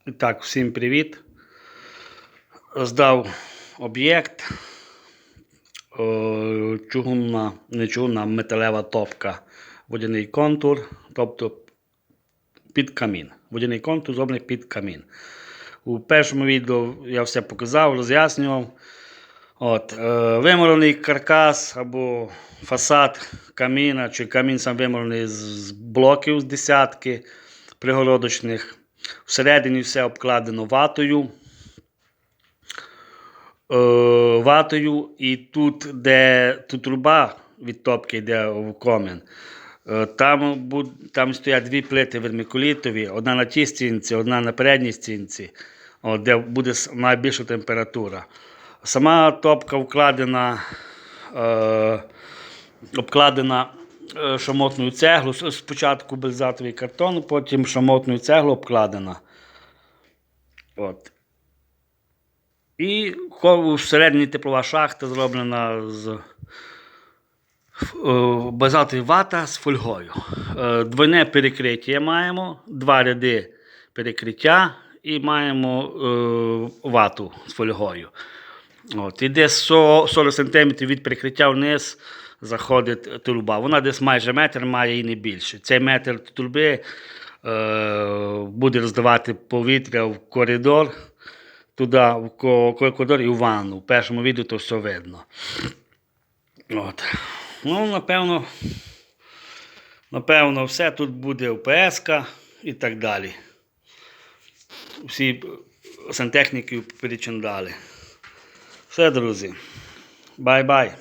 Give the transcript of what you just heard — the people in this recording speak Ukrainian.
І так, всім привіт. Здав об'єкт. Не чугунна, металева топка, водяний контур, тобто під камін. Водяний контур зроблений під камін. У першому відео я все показав, роз'яснював. Вимурений каркас або фасад каміна, чи камін сам вимурений з блоків з десятки пригородочних. Всередині все обкладено ватою. І тут, де труба від топки йде в комін, там стоять дві плити вермикулітові, одна на тій стінці, одна на передній стінці, де буде найбільша температура. Сама топка обкладена шамотною цеглою, спочатку бальзатовий картон, потім шамотною цеглою обкладена. І всередині теплова шахта зроблена з базальтової вата з фольгою. Двойне перекриття маємо, два ряди перекриття і маємо вату з фольгою. І десь 40 см від перекриття вниз заходить труба. Вона десь майже метр має і не більше. Цей метр труби буде роздавати повітря в коридор. Туди, в коридор і в ванну. В першому відео то все видно. Напевно, все. Тут буде ОПС-ка і так далі. Всі сантехніки перечандали. Все, друзі. Бай-бай.